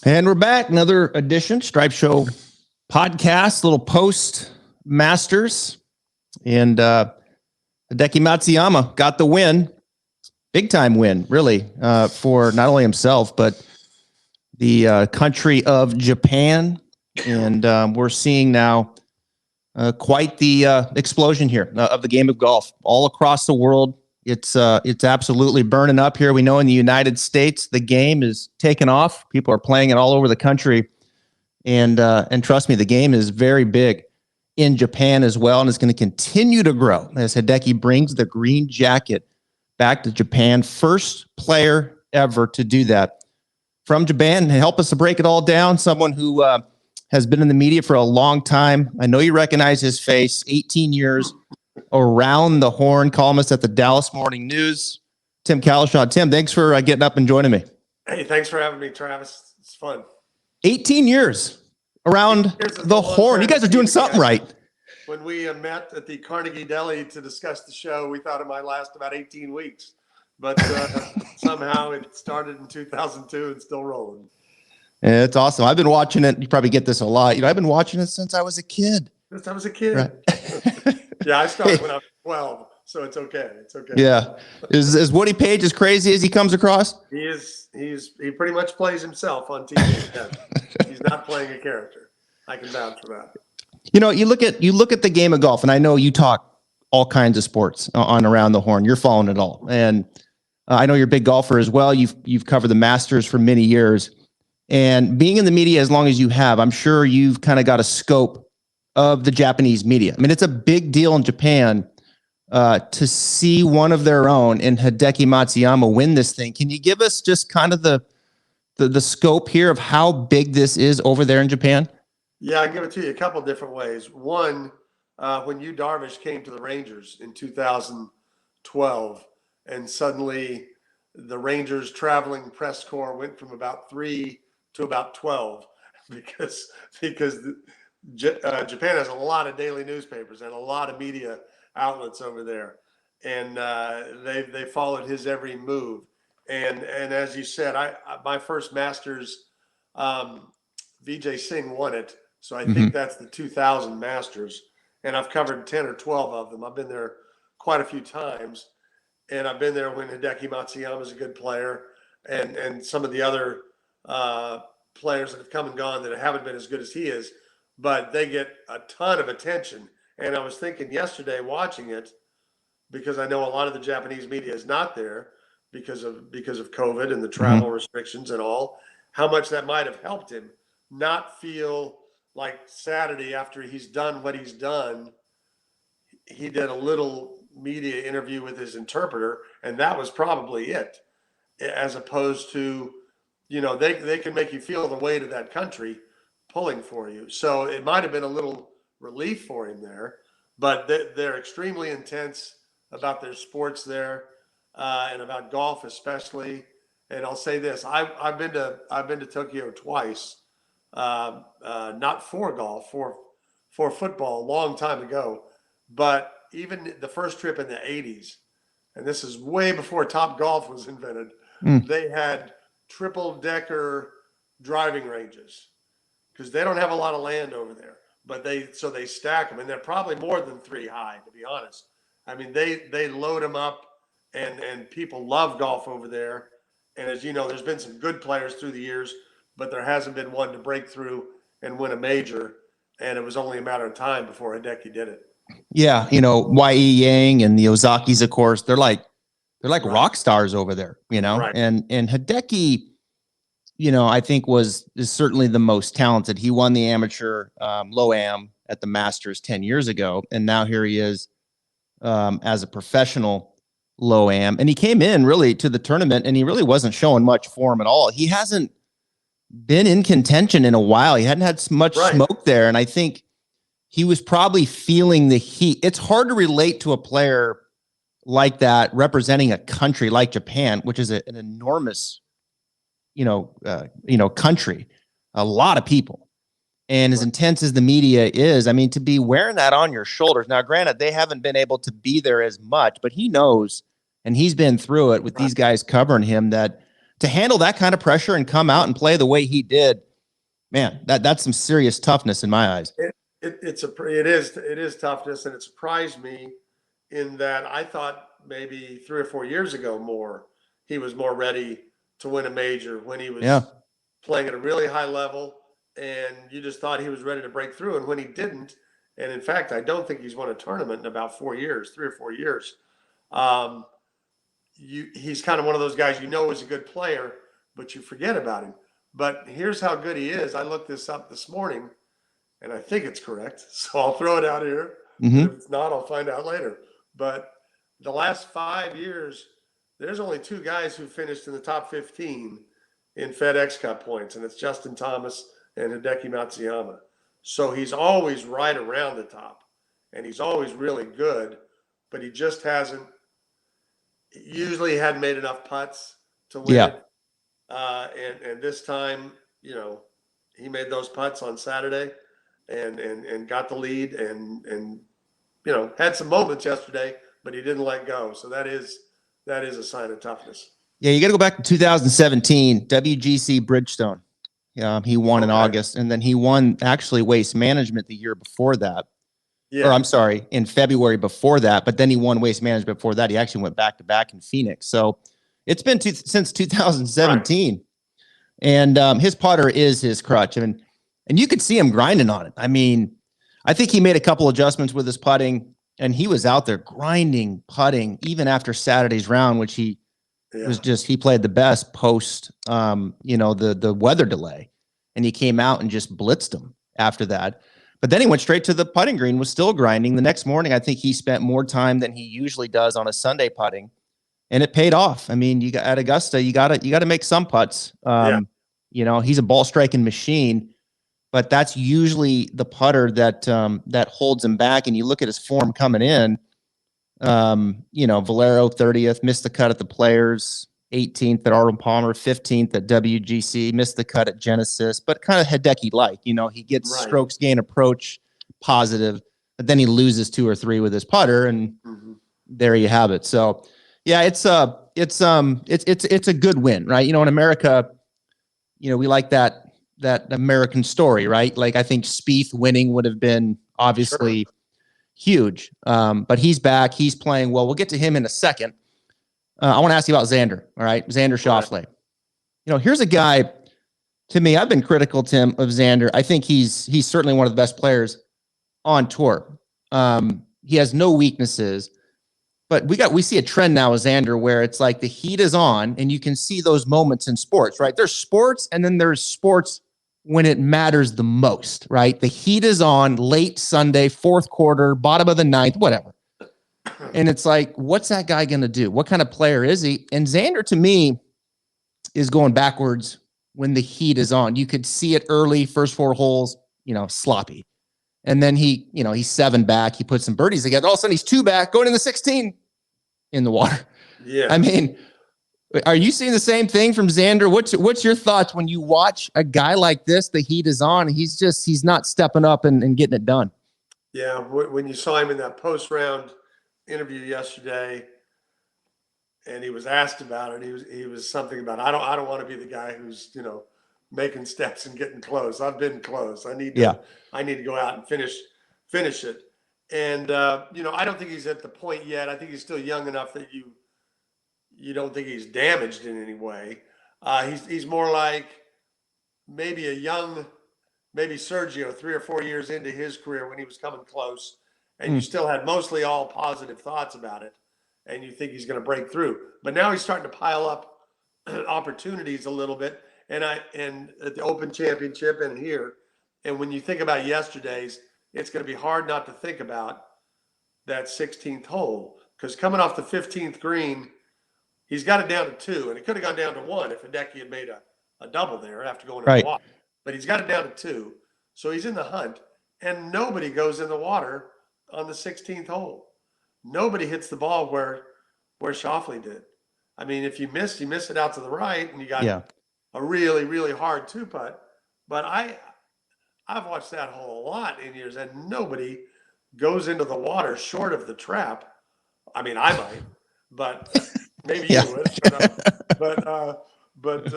And we're back. Another edition, Stripe Show podcast, little post Masters. And Hideki Matsuyama got the win. Big time win, really, for not only himself, but the country of Japan. And we're seeing now quite the explosion here of the game of golf all across the world. It's absolutely burning up here. We know in the United States, the game is taking off. People are playing it all over the country. And trust me, the game is very big in Japan as well. And it's going to continue to grow as Hideki brings the green jacket back to Japan. First player ever to do that from Japan. And help us to break it all down. Someone who has been in the media for a long time. I know you recognize his face. 18 years around the horn, columnist at the Dallas Morning News, Tim Cowlishaw. Tim, thanks for getting up and joining me. Hey, thanks for having me, Travis. It's fun. 18 years around the horn. You guys are doing something right. When we met at the Carnegie Deli to discuss the show, we thought it might last about 18 weeks. But somehow it started in 2002 and still rolling. Yeah, it's awesome. I've been watching it. You probably get this a lot. I've been watching it since I was a kid. Since I was a kid. Right. Yeah, I started when I was 12, so it's okay. It's okay. Yeah. Is Woody Page as crazy as he comes across? He is. He pretty much plays himself on TV. He's not playing a character. I can vouch for that. You know, you look at the game of golf, and I know you talk all kinds of sports on Around the Horn. You're following it all, and I know you're a big golfer as well. You've covered the Masters for many years, and being in the media as long as you have, I'm sure you've kind of got a scope of the Japanese media. I mean, it's a big deal in Japan to see one of their own in Hideki Matsuyama win this thing. Can you give us just kind of the scope here of how big this is over there in Japan? Yeah, I'll give it to you a couple of different ways. One, when Yu Darvish came to the Rangers in 2012, and suddenly the Rangers traveling press corps went from about 3 to about 12 because Japan has a lot of daily newspapers and a lot of media outlets over there, and they followed his every move. And as you said, my first Masters, Vijay Singh won it, so I think that's the 2000 Masters, and I've covered 10 or 12 of them. I've been there quite a few times, and I've been there when Hideki Matsuyama is a good player, and some of the other players that have come and gone that haven't been as good as he is. But they get a ton of attention. And I was thinking yesterday watching it, because I know a lot of the Japanese media is not there because of COVID and the travel restrictions and all, how much that might have helped him not feel like Saturday after he's done what he's done. He did a little media interview with his interpreter, and that was probably it, as opposed to, they can make you feel the weight of that country pulling for you. So it might have been a little relief for him there, but they're extremely intense about their sports there, and about golf especially. And I'll say this: I've been to Tokyo twice, not for golf, for football a long time ago, but even the first trip in the 80s, and this is way before Top Golf was invented. They had triple-decker driving ranges, because they don't have a lot of land over there, but they stack them, and they're probably more than 3 high, to be honest. I mean, they load them up, and people love golf over there. And as you know, there's been some good players through the years, but there hasn't been one to break through and win a major. And it was only a matter of time before Hideki did it. Yeah, Y.E. Yang and the Ozakis, of course, they're like rock stars over there, Right. And Hideki, I think is certainly the most talented. He won the amateur low-am at the Masters 10 years ago, and now here he is as a professional low-am. And he came in really to the tournament, and he really wasn't showing much form at all. He hasn't been in contention in a while. He hadn't had much smoke there, and I think he was probably feeling the heat. It's hard to relate to a player like that representing a country like Japan, which is an enormous country, a lot of people. And as intense as the media is, I mean, to be wearing that on your shoulders. Now, granted, they haven't been able to be there as much, but he knows, and he's been through it with these guys covering him, that to handle that kind of pressure and come out and play the way he did, man, that's some serious toughness in my eyes. It is toughness, and it surprised me in that I thought maybe 3 or 4 years ago he was more ready to win a major when he was playing at a really high level, and you just thought he was ready to break through. And when he didn't, and in fact, I don't think he's won a tournament in about 4 years, 3 or 4 years. He's kind of one of those guys is a good player, but you forget about him. But here's how good he is. I looked this up this morning, and I think it's correct, so I'll throw it out here. If it's not, I'll find out later. But the last 5 years, there's only 2 guys who finished in the top 15 in FedEx Cup points, and it's Justin Thomas and Hideki Matsuyama. So he's always right around the top, and he's always really good, but he just usually hadn't made enough putts to win it. And this time, he made those putts on Saturday and got the lead and had some moments yesterday, but he didn't let go. So that is a sign of toughness. Yeah, you got to go back to 2017 WGC Bridgestone. He won in August, and then he won actually Waste Management the year before that. Yeah. Or I'm sorry, in February before that, but then he won Waste Management before that. He actually went back to back in Phoenix. So it's been since 2017. Right. And his putter is his crutch. And you could see him grinding on it. I mean, I think he made a couple adjustments with his putting, and he was out there grinding, putting, even after Saturday's round, which he played the best post, the weather delay, and he came out and just blitzed him after that. But then he went straight to the putting green, was still grinding. The next morning, I think he spent more time than he usually does on a Sunday putting, and it paid off. I mean, at Augusta, you gotta make some putts. He's a ball striking machine, but that's usually the putter that holds him back. And you look at his form coming in. Valero 30th, missed the cut at the Players, 18th at Arnold Palmer, 15th at WGC, missed the cut at Genesis, but kind of Hideki-like. He gets strokes gain approach positive, but then he loses 2 or 3 with his putter, and there you have it. So, yeah, it's a good win, right? In America, we like that American story, right? Like, I think Spieth winning would have been obviously huge, but he's back. He's playing well. We'll get to him in a second. I want to ask you about Xander. All right, Xander Schauffele. Here's a guy. To me, I've been critical, Tim, of Xander. I think he's certainly one of the best players on tour. He has no weaknesses, but we see a trend now with Xander where it's like the heat is on, and you can see those moments in sports, right? There's sports, and then there's sports when it matters the most, right? The heat is on late Sunday, fourth quarter, bottom of the ninth, whatever. And it's like, what's that guy going to do? What kind of player is he? And Xander, to me, is going backwards when the heat is on. You could see it early, first 4 holes, sloppy. And then he's 7 back. He puts some birdies together. All of a sudden, he's 2 back, going in the 16 in the water. Yeah. I mean, are you seeing the same thing from Xander? What's your thoughts when you watch a guy like this? The heat is on. He's not stepping up and getting it done. Yeah. When you saw him in that post-round interview yesterday, and he was asked about it, he was something about, I don't want to be the guy who's making steps and getting close. I've been close. I need to go out and finish it. And I don't think he's at the point yet. I think he's still young enough that you don't think he's damaged in any way. He's more like maybe maybe Sergio 3 or 4 years into his career when he was coming close, and you still had mostly all positive thoughts about it, and you think he's going to break through. But now he's starting to pile up opportunities a little bit, and at the Open Championship and here. And when you think about yesterday's, it's going to be hard not to think about that 16th hole, because coming off the 15th green, he's got it down to 2, and it could have gone down to 1 if Hideki had made a double there after going in the water. But he's got it down to 2, so he's in the hunt, and nobody goes in the water on the 16th hole. Nobody hits the ball where Schauffele did. I mean, if you miss it out to the right, and you got a really, really hard 2-putt. But I've watched that hole a lot in years, and nobody goes into the water short of the trap. I mean, I might, but maybe you would. but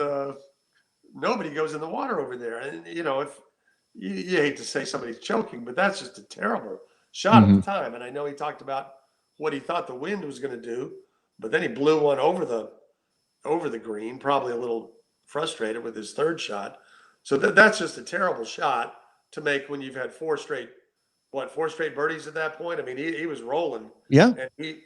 nobody goes in the water over there. And if you hate to say somebody's choking, but that's just a terrible shot at the time. And I know he talked about what he thought the wind was going to do, but then he blew one over the green, probably a little frustrated with his third shot. So that's just a terrible shot to make when you've had four straight birdies at that point. I mean, he was rolling. Yeah. And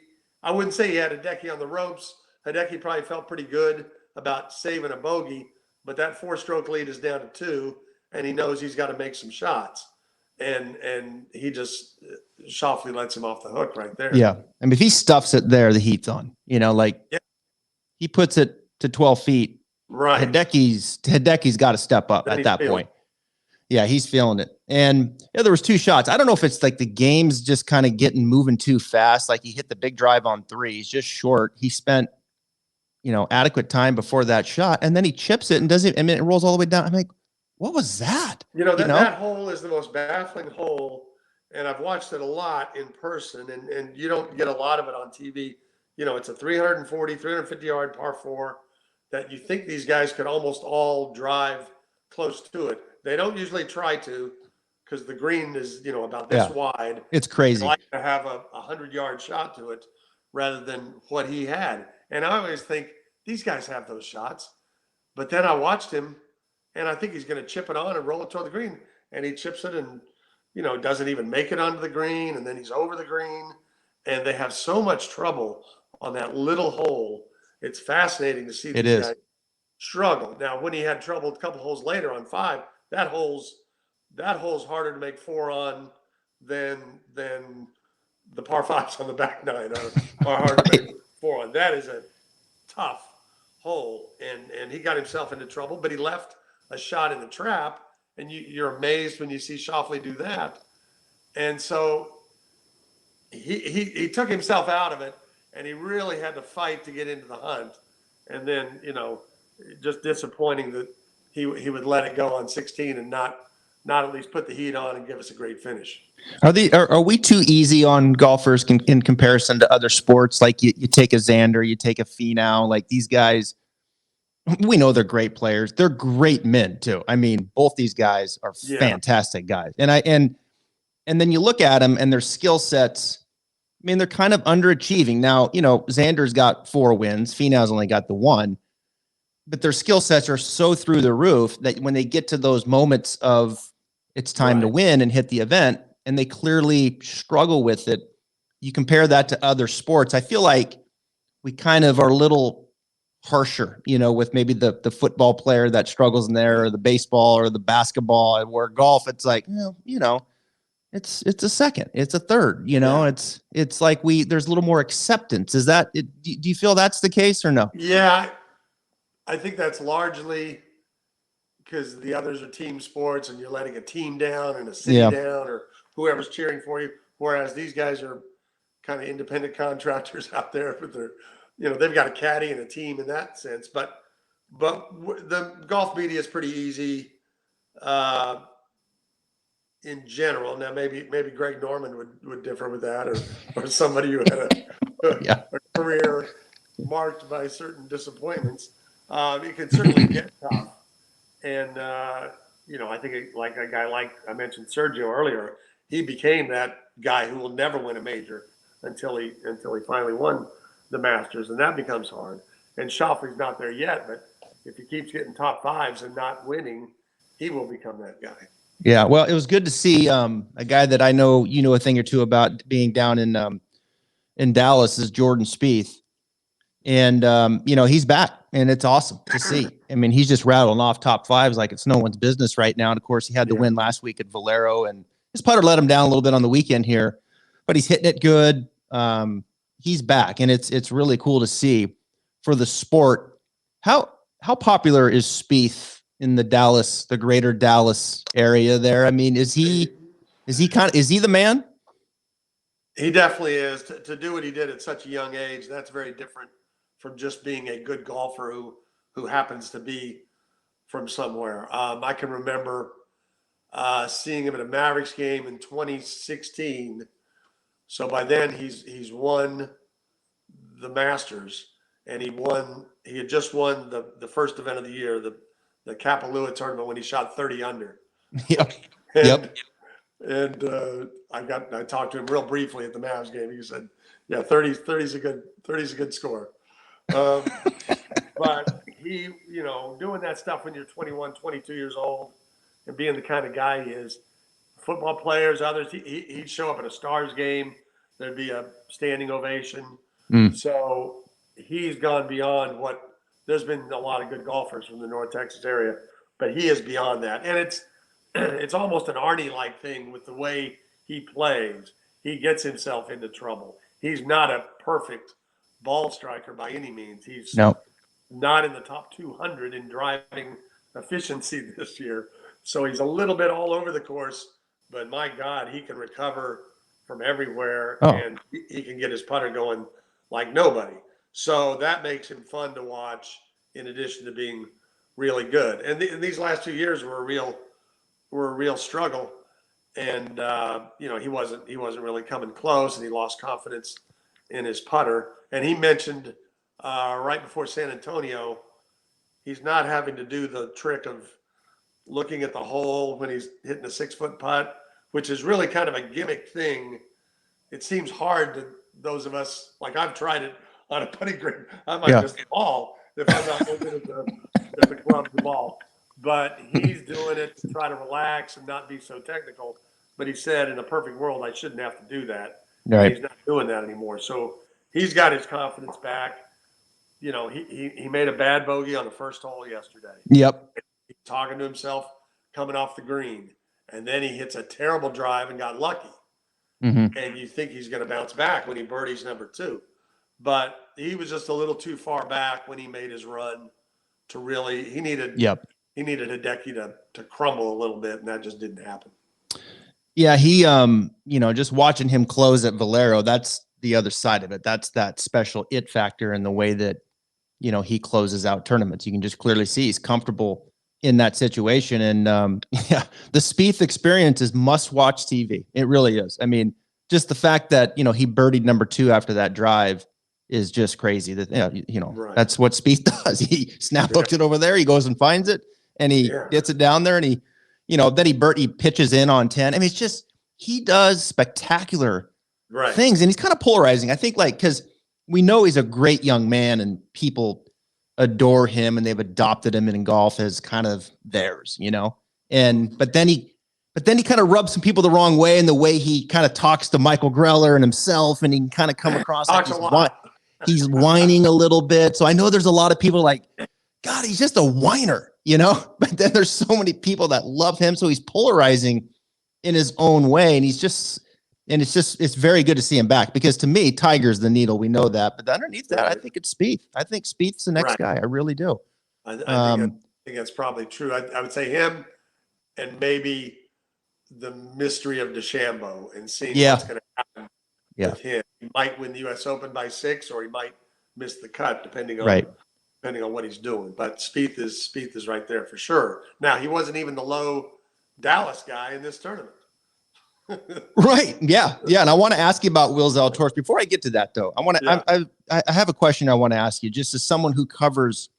I wouldn't say he had Hideki on the ropes. Hideki probably felt pretty good about saving a bogey, but that 4-stroke lead is down to 2, and he knows he's got to make some shots. And he just Schauffele lets him off the hook right there. Yeah. I mean, if he stuffs it there, the heat's on. He puts it to 12 feet. Right. Hideki's got to step up at that point. Yeah, he's feeling it. And there was 2 shots. I don't know if it's like the game's just kind of moving too fast. Like he hit the big drive on 3. He's just short. He spent, adequate time before that shot, and then he chips it and does it. I mean, it rolls all the way down. I'm like, what was that? That hole is the most baffling hole, and I've watched it a lot in person, and you don't get a lot of it on TV. It's a 350 yard par 4 that you think these guys could almost all drive close to it. They don't usually try to, because the green is, about this wide. It's crazy. They like to have a 100-yard shot to it rather than what he had. And I always think these guys have those shots. But then I watched him, and I think he's going to chip it on and roll it toward the green. And he chips it and, doesn't even make it onto the green. And then he's over the green. And they have so much trouble on that little hole. It's fascinating to see these guys struggle. Now, when he had trouble a couple holes later on 5, that hole's harder to make 4 on than the par 5s on the back 9 are hard to make 4 on. That is a tough hole, and he got himself into trouble, but he left a shot in the trap, and you're amazed when you see Schauffele do that. And so he took himself out of it, and he really had to fight to get into the hunt. And then, just disappointing that he would let it go on 16 and not at least put the heat on and give us a great finish. Are we too easy on golfers in comparison to other sports? Like you take a Xander, you take a Finau, like these guys, we know they're great players. They're great men too. I mean, both these guys are fantastic guys. And then you look at them and their skill sets, I mean, they're kind of underachieving. Now, Xander's got 4 wins. Finau's only got the 1. But their skill sets are so through the roof that when they get to those moments of it's time to win and hit the event, and they clearly struggle with it, you compare that to other sports. I feel like we kind of are a little harsher, with maybe the football player that struggles in there, or the baseball or the basketball, and where golf, it's like, it's a second, it's a third, it's like there's a little more acceptance. Is that it? Do you feel that's the case or no? Yeah. I think that's largely because the others are team sports and you're letting a team down and a city down or whoever's cheering for you. Whereas these guys are kind of independent contractors out there with their, they've got a caddy and a team in that sense. But the golf media is pretty easy in general. Now, maybe Greg Norman would differ with that or somebody who had a career marked by certain disappointments. It can certainly get tough. And, I think like a guy like I mentioned Sergio earlier, he became that guy who will never win a major until he finally won the Masters. And that becomes hard. And Schauffele's not there yet, but if he keeps getting top 5s and not winning, he will become that guy. Yeah. Well, it was good to see a guy that I know, a thing or two about being down in Dallas is Jordan Spieth. And, he's back, and it's awesome to see. I mean, he's just rattling off top 5s like it's no one's business right now. And of course, he had the win last week at Valero, and his putter let him down a little bit on the weekend here, but he's hitting it good. He's back, and it's really cool to see for the sport. How popular is Spieth in the greater Dallas area there? I mean, is he the man? He definitely is. To do what he did at such a young age, that's very different from just being a good golfer who happens to be from somewhere. I can remember seeing him at a Mavericks game in 2016. So by then he's won the Masters, and he won he had just won the first event of the year, the Kapalua tournament, when he shot 30 under. Yep. And, and I talked to him real briefly at the Mavs game. He said, yeah, 30 is a good score. But he, doing that stuff when you're 21, 22 years old and being the kind of guy he is, football players, others, he'd show up at a Stars game. There'd be a standing ovation. So he's gone beyond what – there's been a lot of good golfers from the North Texas area, but he is beyond that. And it's almost an Arnie-like thing with the way he plays. He gets himself into trouble. He's not a perfect ball striker by any means. He's not in the top 200 in driving efficiency this year. So he's a little bit all over the course, but my God, he can recover from everywhere, and he can get his putter going like nobody. So that makes him fun to watch, in addition to being really good. And these last 2 years were a real struggle. And he wasn't really coming close, and he lost confidence in his putter. And he mentioned right before San Antonio, he's not having to do the trick of looking at the hole when he's hitting a 6-foot putt, which is really kind of a gimmick thing. It seems hard to those of us, like I've tried it on a putting green. I might miss the ball if I'm not looking at the club, the ball. But he's doing it to try to relax and not be so technical. But he said, in a perfect world, I shouldn't have to do that. Right. He's not doing that anymore. So he's got his confidence back. He made a bad bogey on the first hole yesterday. Yep. He's talking to himself coming off the green. And then he hits a terrible drive and got lucky. Mm-hmm. And you think he's going to bounce back when he birdies number 2. But he was just a little too far back when he made his run to really – he needed Hideki to crumble a little bit, and that just didn't happen. Yeah, he just watching him close at Valero, that's the other side of it. That's that special it factor in the way that, he closes out tournaments. You can just clearly see he's comfortable in that situation. And the Spieth experience is must-watch TV. It really is. I mean, just the fact that, he birdied number 2 after that drive is just crazy. That right. That's what Spieth does. He snap hooks it over there. He goes and finds it, and he gets it down there, and he pitches in on 10. I mean, it's just he does spectacular things, and he's kind of polarizing. I think, because we know he's a great young man, and people adore him, and they've adopted him in golf as kind of theirs, but then he kind of rubs some people the wrong way in the way he kind of talks to Michael Greller and himself, and he can kind of come across like he's whining a little bit. So I know there's a lot of people like, God, he's just a whiner, but then there's so many people that love him. So he's polarizing in his own way. And it's very good to see him back, because to me, Tiger's the needle. We know that, but underneath that, I think it's Spieth. I think Spieth's the next guy. I really do. I think that's probably true. I would say him, and maybe the mystery of DeChambeau, and seeing what's going to happen with him. He might win the U.S. Open by 6, or he might miss the cut, depending on what he's doing. But Spieth is right there for sure. Now, he wasn't even the low Dallas guy in this tournament. Right. Yeah. Yeah. And I want to ask you about Will Zalatoris. Before I get to that, though, I have a question I want to ask you, just as someone who covers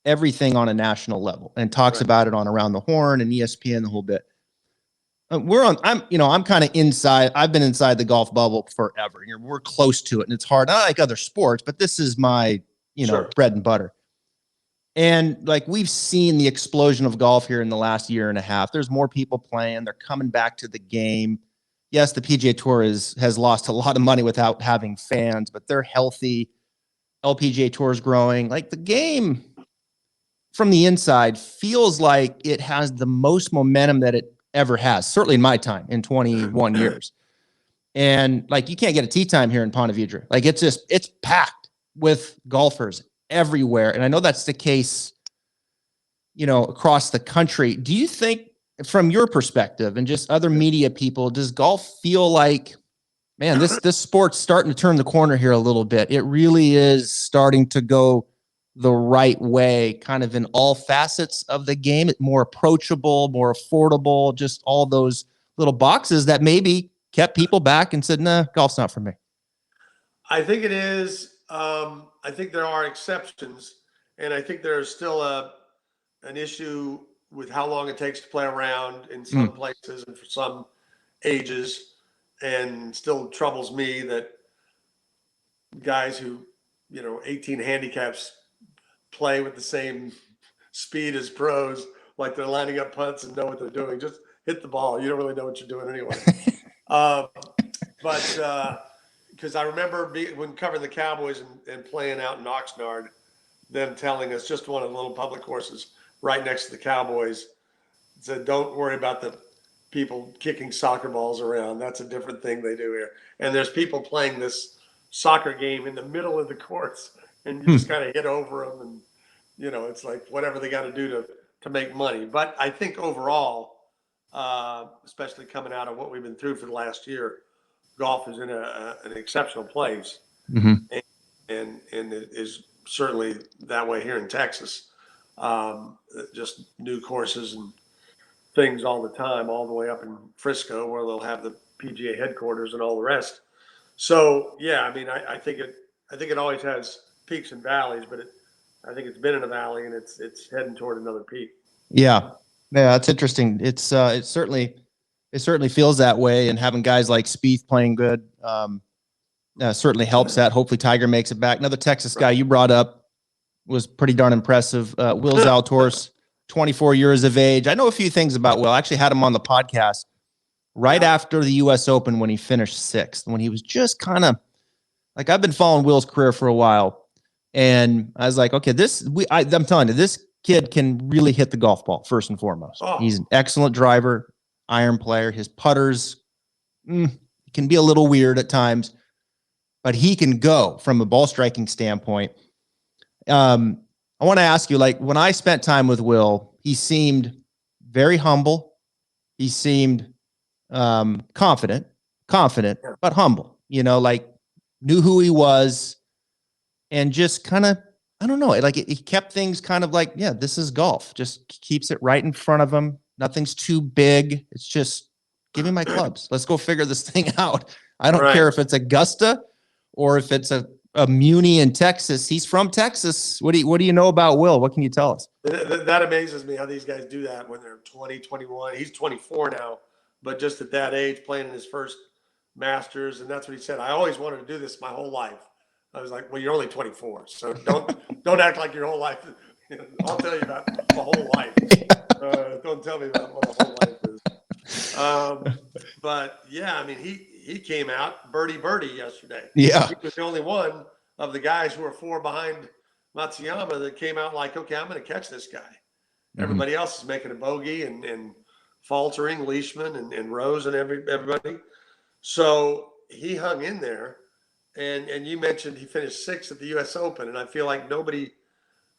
everything on a national level and talks about it on Around the Horn and ESPN, the whole bit. I'm kind of inside. I've been inside the golf bubble forever. We're close to it, and it's hard. Not like other sports, but this is my, bread and butter. And we've seen the explosion of golf here in the last year and a half. There's more people playing. They're coming back to the game. Yes, the PGA Tour has lost a lot of money without having fans, but they're healthy. LPGA Tour is growing. The game from the inside feels like it has the most momentum that it ever has, certainly in my time, in 21 years. And you can't get a tee time here in Ponte Vedra. It's packed with golfers everywhere. And I know that's the case, across the country. Do you think, from your perspective and just other media people, does golf feel like, man, this sport's starting to turn the corner here a little bit? It really is starting to go the right way, kind of in all facets of the game. It's more approachable, more affordable, just all those little boxes that maybe kept people back and said, nah, golf's not for me. I think it is. I think there are exceptions. And I think there's still an issue with how long it takes to play around in some places and for some ages, and still troubles me that guys who, 18 handicaps play with the same speed as pros, like they're lining up putts and know what they're doing. Just hit the ball. You don't really know what you're doing anyway. But because I remember when covering the Cowboys and playing out in Oxnard, them telling us, just one of the little public courses right next to the Cowboys, said, don't worry about the people kicking soccer balls around. That's a different thing they do here. And there's people playing this soccer game in the middle of the courts, and you just kind of hit over them, and it's like whatever they got to do to make money. But I think overall, especially coming out of what we've been through for the last year, golf is in an exceptional place, and it is certainly that way here in Texas. Just new courses and things all the time, all the way up in Frisco, where they'll have the PGA headquarters and all the rest. So yeah, I mean, I think it always has peaks and valleys, but I think it's been in a valley, and it's heading toward another peak. Yeah, that's interesting. It certainly feels that way, and having guys like Spieth playing good certainly helps that. Hopefully Tiger makes it back. Another Texas guy you brought up was pretty darn impressive. Will Zalatoris, 24 years of age. I know a few things about Will. I actually had him on the podcast right after the U.S. Open when he finished sixth, when he was just kind of like, I've been following Will's career for a while, and I was like, okay, I'm telling you, this kid can really hit the golf ball first and foremost. He's an excellent driver, iron player. His putters can be a little weird at times, but he can go from a ball striking standpoint. I want to ask you, like, when I spent time with Will, he seemed very humble. He seemed confident, but humble, like knew who he was, and just kind of, I don't know, like he kept things kind of like, yeah, this is golf. Just keeps it right in front of him. Nothing's too big. It's just, give me my clubs. Let's go figure this thing out. I don't care if it's Augusta or if it's a Muni in Texas. He's from Texas. What do you know about Will? What can you tell us? That amazes me how these guys do that when they're 20, 21. He's 24 now, but just at that age, playing in his first Masters, and that's what he said. I always wanted to do this my whole life. I was like, well, you're only 24, so don't act like your whole life. I'll tell you about my whole life. Don't tell me about what the whole life is. But yeah, I mean, he came out birdie yesterday. Yeah, he was the only one of the guys who were four behind Matsuyama that came out like, okay, I'm going to catch this guy. Everybody else is making a bogey and faltering, Leishman and Rose and everybody. So he hung in there, and you mentioned he finished sixth at the U.S. Open, and I feel like nobody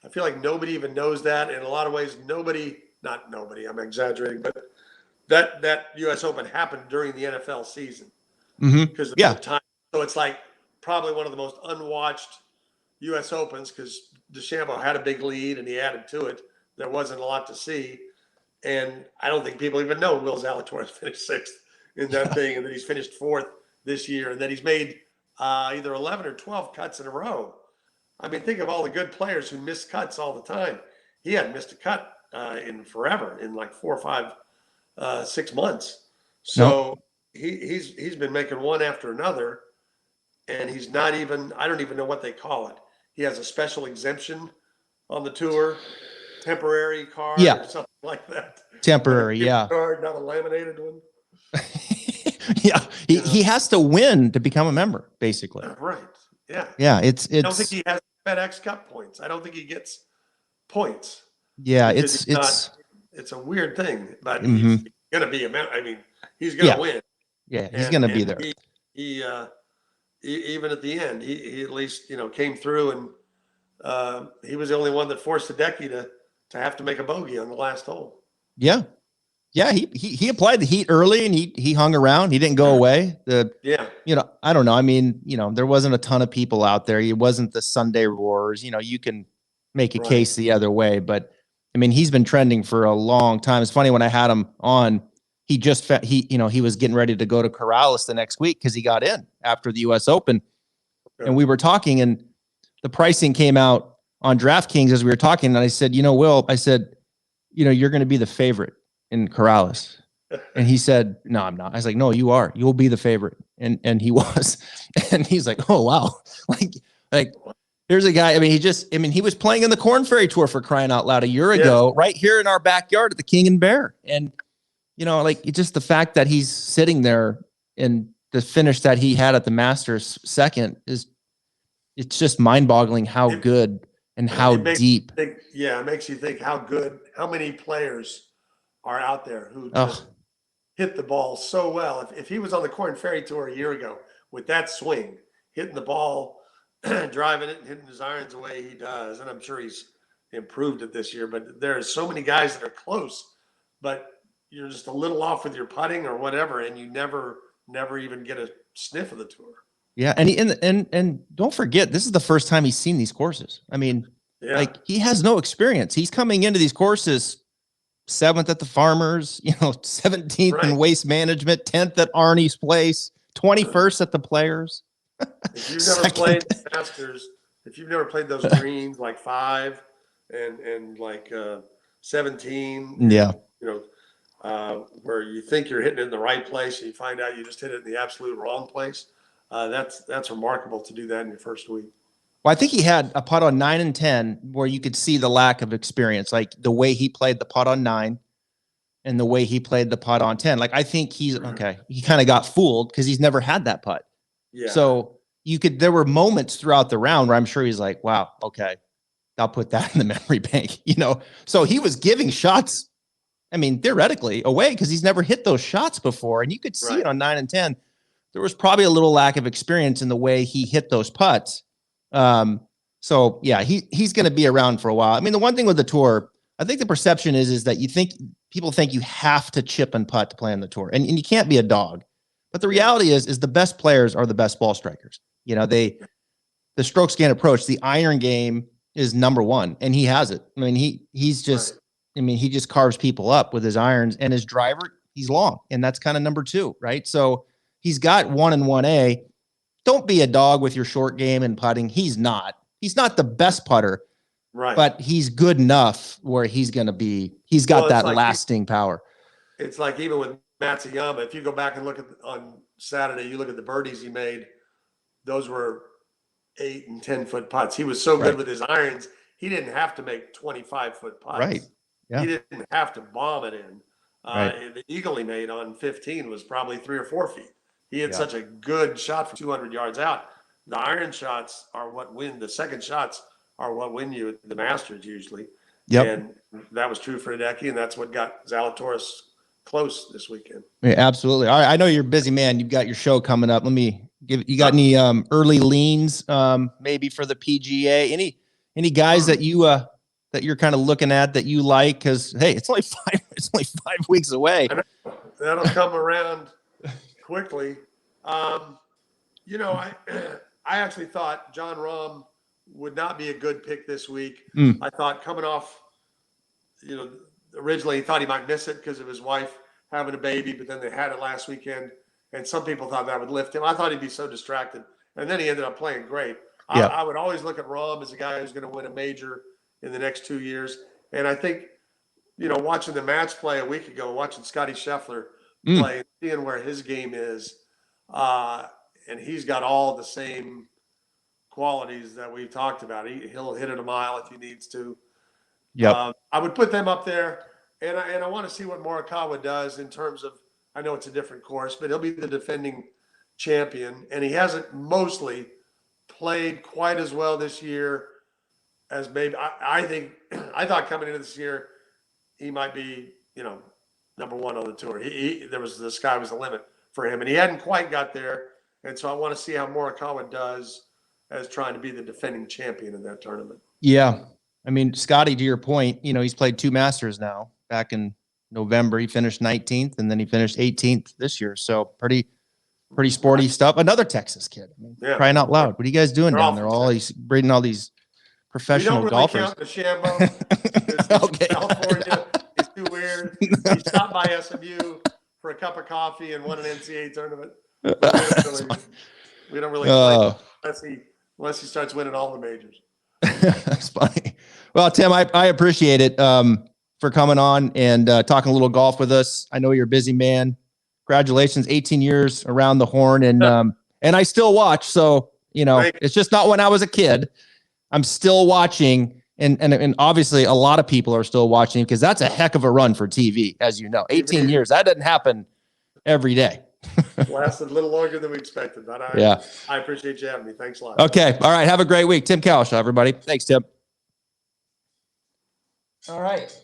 even knows that. In a lot of ways, not nobody, I'm exaggerating, but that U.S. Open happened during the NFL season because of the time. So it's like probably one of the most unwatched U.S. Opens because DeChambeau had a big lead and he added to it. There wasn't a lot to see, and I don't think people even know Will Zalatoris finished sixth in that thing, and that he's finished fourth this year, and that he's made either 11 or 12 cuts in a row. I mean, think of all the good players who miss cuts all the time. He hadn't missed a cut in forever, in like 4 or 5, 6 months. So he's been making one after another, and he's not even, I don't even know what they call it. He has a special exemption on the tour, temporary card or something like that. Temporary, card, not a laminated one. He has to win to become a member, basically. Right. Yeah. Yeah. It's. I don't think he has FedEx Cup points. I don't think he gets points. Yeah. It's a weird thing, but he's going to be a member. I mean, he's going to win. Yeah. He's going to be there. He even at the end, he at least, came through, and he was the only one that forced Hideki to have to make a bogey on the last hole. Yeah. Yeah, he applied the heat early, and he hung around. He didn't go away. I don't know. I mean, there wasn't a ton of people out there. It wasn't the Sunday roars. You can make a case the other way, but I mean, he's been trending for a long time. It's funny, when I had him on, he was getting ready to go to Corrales the next week because he got in after the U.S. Open, and we were talking, and the pricing came out on DraftKings as we were talking, and I said, Will, I said, you're going to be the favorite in Corrales. And he said, no, I'm not. I was like, no, you are. You'll be the favorite. And he was. And he's like, oh, wow. Like here's a guy. I mean, he was playing in the Corn Ferry Tour for crying out loud a year ago, right here in our backyard at the King and Bear. And, it's just the fact that he's sitting there and the finish that he had at the Masters second it's just mind boggling how good and how deep. It makes you think how many players are out there who just hit the ball so well. If he was on the Corn Ferry Tour a year ago with that swing, hitting the ball, driving it and hitting his irons the way he does, and I'm sure he's improved it this year, but there's so many guys that are close, but you're just a little off with your putting or whatever, and you never even get a sniff of the tour. Yeah, and don't forget, this is the first time he's seen these courses. I mean, he has no experience. He's coming into these courses 7th at the Farmers, 17th in Waste Management, 10th at Arnie's Place, 21st at the Players. If you've never played Masters, if you've never played those greens like 5 and like 17, where you think you're hitting it in the right place and you find out you just hit it in the absolute wrong place, that's remarkable to do that in your first week. Well, I think he had a putt on 9 and 10 where you could see the lack of experience, like the way he played the putt on 9 and the way he played the putt on 10. Like, I think he kind of got fooled because he's never had that putt. Yeah. So there were moments throughout the round where I'm sure he's like, wow, okay, I'll put that in the memory bank, So he was giving shots, I mean, theoretically away because he's never hit those shots before. And you could see it on 9 and 10. There was probably a little lack of experience in the way he hit those putts. So yeah, he's going to be around for a while. I mean, the one thing with the tour, I think the perception is that people think you have to chip and putt to play on the tour, and you can't be a dog. But the reality is the best players are the best ball strikers. The stroke scan approach, the iron game is number one, and he has it. I mean, he's just, he just carves people up with his irons, and his driver, he's long, and that's kind of number 2, right? So he's got 1 and 1A. Don't be a dog with your short game and putting. He's not the best putter, right? But he's good enough where he's got that lasting power. It's like even with Matsuyama, if you go back and look on Saturday, you look at the birdies he made, those were 8 and 10 foot putts. He was so good with his irons, he didn't have to make 25-foot putts. Right. Yeah. He didn't have to bomb it in. The eagle he made on 15 was probably 3 or 4 feet. He had such a good shot for 200 yards out. The iron shots are what win. The second shots are what win you at the Masters usually. Yep. And that was true for Hideki, and that's what got Zalatoris close this weekend. Yeah, absolutely. All right, I know you're a busy man. You've got your show coming up. Let me you got any early leans maybe for the PGA? Any guys that you're kind of looking at that you like? Because hey, it's only 5 weeks away. That'll come around quickly. I actually thought John Rahm would not be a good pick this week. I thought coming off, originally he thought he might miss it because of his wife having a baby, but then they had it last weekend, and some people thought that would lift him. I thought he'd be so distracted, and then he ended up playing great. Yeah. I would always look at Rahm as a guy who's going to win a major in the next 2 years, and I think, watching the match play a week ago, watching Scotty Scheffler play, seeing where his game is, and he's got all the same qualities that we talked about. He'll hit it a mile if he needs to. Yeah, I would put them up there, and I want to see what Morikawa does in terms of. I know it's a different course, but he'll be the defending champion, and he hasn't mostly played quite as well this year as maybe I thought coming into this year he might be number 1 on the tour. The sky was the limit for him, and he hadn't quite got there. And so I want to see how Morikawa does as trying to be the defending champion in that tournament. Yeah. I mean, Scotty, to your point, he's played 2 Masters now. Back in November, he finished 19th, and then he finished 18th this year. So pretty sporty stuff. Another Texas kid. I mean, crying out loud. What are you guys doing down there? All these breeding all these professional golfers. Count the Shambo. Okay. California is too weird. He stopped by SMU for a cup of coffee and won an NCAA tournament. We don't really play unless he starts winning all the majors. That's funny. Well, Tim, I appreciate it for coming on and talking a little golf with us. I know you're a busy man. Congratulations, 18 years around the horn, and I still watch. So it's just not when I was a kid. I'm still watching, and obviously a lot of people are still watching because that's a heck of a run for TV, as you know. 18 years, that doesn't happen every day. Lasted a little longer than we expected, but I appreciate you having me. Thanks a lot. Okay. All right. Have a great week. Tim Cowlishaw, everybody. Thanks, Tim. All right.